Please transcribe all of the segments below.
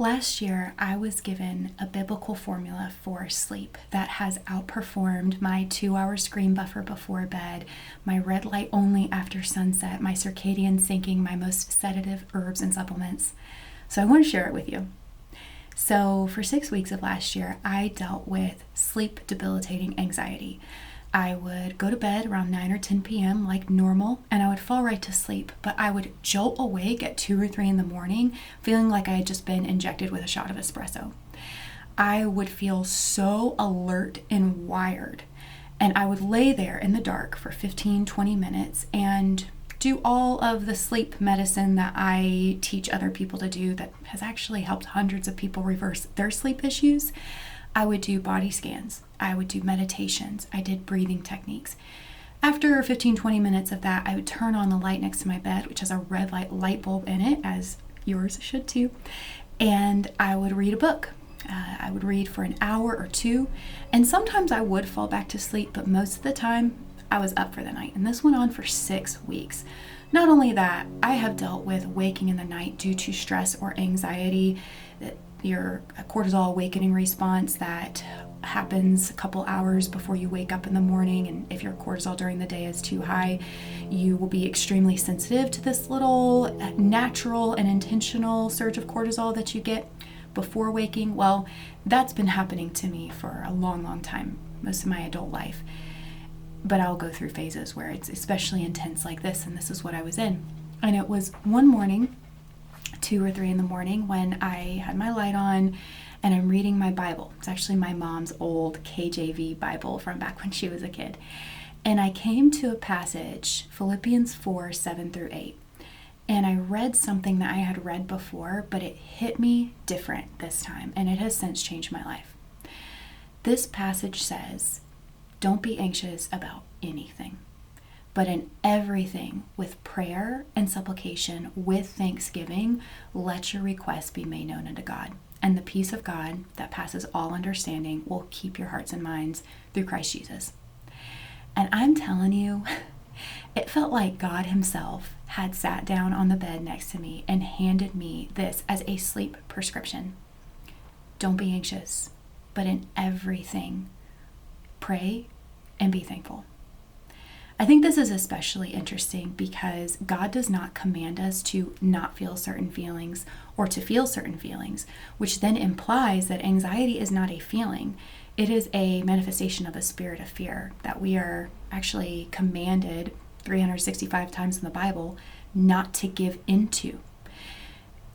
Last year, I was given a biblical formula for sleep that has outperformed my 2-hour screen buffer before bed, my red light only after sunset, my circadian syncing, my most sedative herbs and supplements. So I want to share it with you. So for 6 weeks of last year, I dealt with sleep debilitating anxiety. I would go to bed around 9 or 10 p.m. like normal, and I would fall right to sleep, but I would jolt awake at 2 or 3 in the morning, feeling like I had just been injected with a shot of espresso. I would feel so alert and wired, and I would lay there in the dark for 15, 20 minutes and do all of the sleep medicine that I teach other people to do that has actually helped hundreds of people reverse their sleep issues. I would do body scans. I would do meditations. I did breathing techniques. After 15, 20 minutes of that, I would turn on the light next to my bed, which has a red light bulb in it, as yours should too. And I would read a book. I would read for an hour or two. And sometimes I would fall back to sleep, but most of the time I was up for the night. And this went on for 6 weeks. Not only that, I have dealt with waking in the night due to stress or anxiety, your cortisol awakening response that happens a couple hours before you wake up in the morning. And if your cortisol during the day is too high, you will be extremely sensitive to this little natural and intentional surge of cortisol that you get before waking. Well, that's been happening to me for a long, long time, most of my adult life. But I'll go through phases where it's especially intense like this, and this is what I was in. And it was one morning, 2 or 3 in the morning, when I had my light on and I'm reading my Bible. It's actually my mom's old KJV Bible from back when she was a kid. And I came to a passage, Philippians 4, 7 through 8. And I read something that I had read before, but it hit me different this time, and it has since changed my life. This passage says, "Don't be anxious about anything, but in everything, with prayer and supplication, with thanksgiving, let your requests be made known unto God. And the peace of God that passes all understanding will keep your hearts and minds through Christ Jesus." And I'm telling you, it felt like God himself had sat down on the bed next to me and handed me this as a sleep prescription. Don't be anxious, but in everything, pray and be thankful. I think this is especially interesting because God does not command us to not feel certain feelings or to feel certain feelings, which then implies that anxiety is not a feeling. It is a manifestation of a spirit of fear that we are actually commanded 365 times in the Bible not to give into.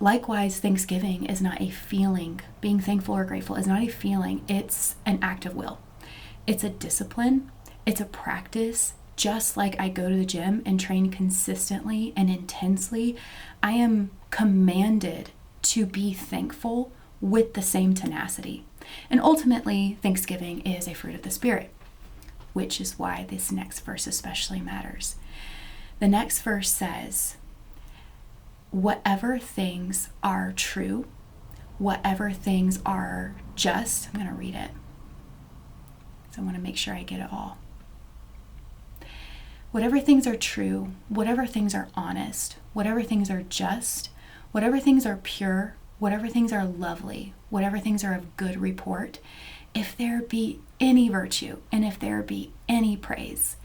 Likewise, thanksgiving is not a feeling. Being thankful or grateful is not a feeling. It's an act of will. It's a discipline. It's a practice. Just like I go to the gym and train consistently and intensely, I am commanded to be thankful with the same tenacity. And ultimately, thanksgiving is a fruit of the Spirit, which is why this next verse especially matters. The next verse says, whatever things are true, whatever things are just, I'm going to read it. So I want to make sure I get it all. Whatever things are true, whatever things are honest, whatever things are just, whatever things are pure, whatever things are lovely, whatever things are of good report, if there be any virtue and if there be any praise,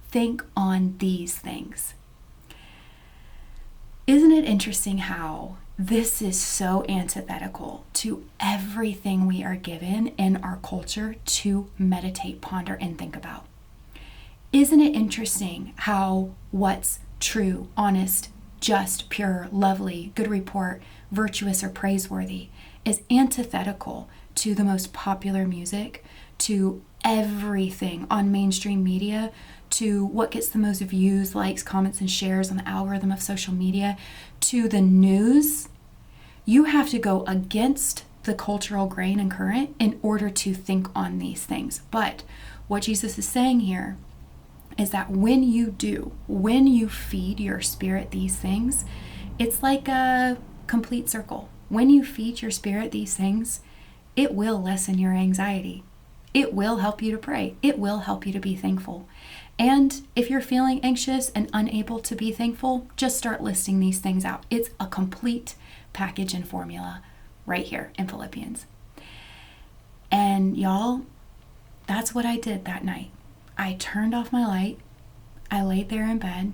think on these things. Isn't it interesting how this is so antithetical to everything we are given in our culture to meditate, ponder, and think about? Isn't it interesting how what's true, honest, just, pure, lovely, good report, virtuous, or praiseworthy is antithetical to the most popular music, to everything on mainstream media, to what gets the most views, likes, comments, and shares on the algorithm of social media, to the news? You have to go against the cultural grain and current in order to think on these things. But what Jesus is saying here is that when you feed your spirit these things, it's like a complete circle. When you feed your spirit these things, it will lessen your anxiety. It will help you to pray. It will help you to be thankful. And if you're feeling anxious and unable to be thankful, just start listing these things out. It's a complete package and formula. right here in Philippians. And y'all, that's what I did that night. I turned off my light, I laid there in bed,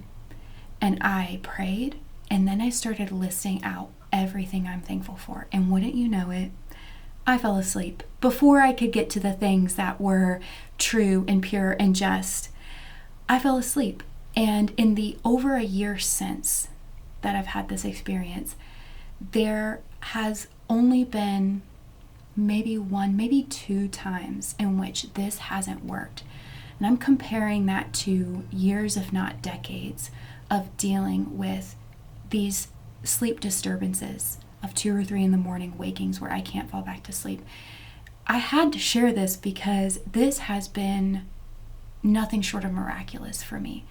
and I prayed, and then I started listing out everything I'm thankful for. And wouldn't you know it, I fell asleep before I could get to the things that were true and pure and just. I fell asleep. And in the over a year since that I've had this experience, there has only been maybe one, maybe two times in which this hasn't worked. And I'm comparing that to years, if not decades, of dealing with these sleep disturbances of 2 or 3 in the morning wakings where I can't fall back to sleep. I had to share this because this has been nothing short of miraculous for me.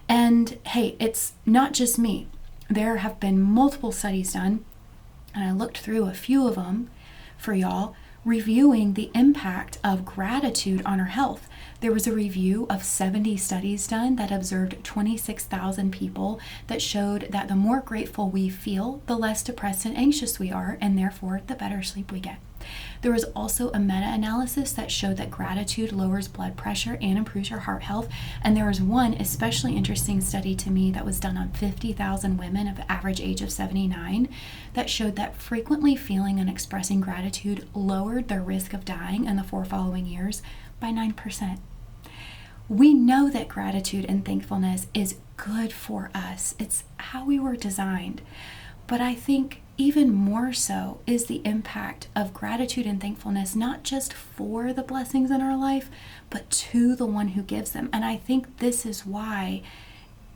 And hey, it's not just me. There have been multiple studies done, and I looked through a few of them for y'all, reviewing the impact of gratitude on our health. There was a review of 70 studies done that observed 26,000 people that showed that the more grateful we feel, the less depressed and anxious we are, and therefore the better sleep we get. There was also a meta-analysis that showed that gratitude lowers blood pressure and improves your heart health. And there was one especially interesting study to me that was done on 50,000 women of average age of 79 that showed that frequently feeling and expressing gratitude lowered their risk of dying in the 4 following years by 9%. We know that gratitude and thankfulness is good for us. It's how we were designed. But I think even more so is the impact of gratitude and thankfulness, not just for the blessings in our life, but to the one who gives them. And I think this is why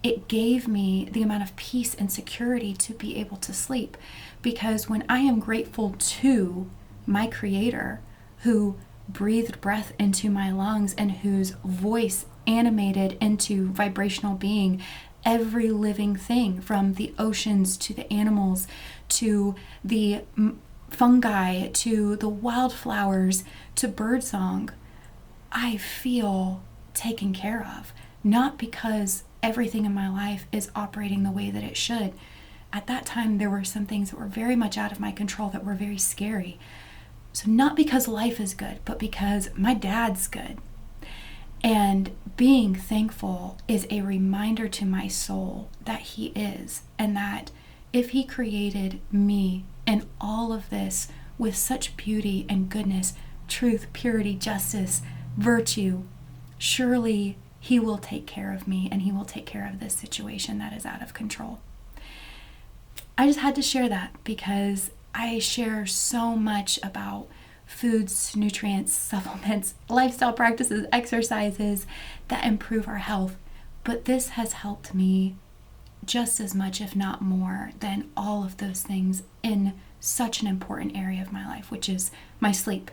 it gave me the amount of peace and security to be able to sleep. Because when I am grateful to my Creator, who breathed breath into my lungs and whose voice animated into vibrational being every living thing, from the oceans to the animals to the fungi to the wildflowers to birdsong, I feel taken care of. Not because everything in my life is operating the way that it should. At that time, there were some things that were very much out of my control that were very scary. So not because life is good, but because my dad's good. And being thankful is a reminder to my soul that He is, and that if He created me and all of this with such beauty and goodness, truth, purity, justice, virtue, surely He will take care of me, and He will take care of this situation that is out of control. I just had to share that because I share so much about foods, nutrients, supplements, lifestyle practices, exercises that improve our health. But this has helped me just as much, if not more, than all of those things in such an important area of my life, which is my sleep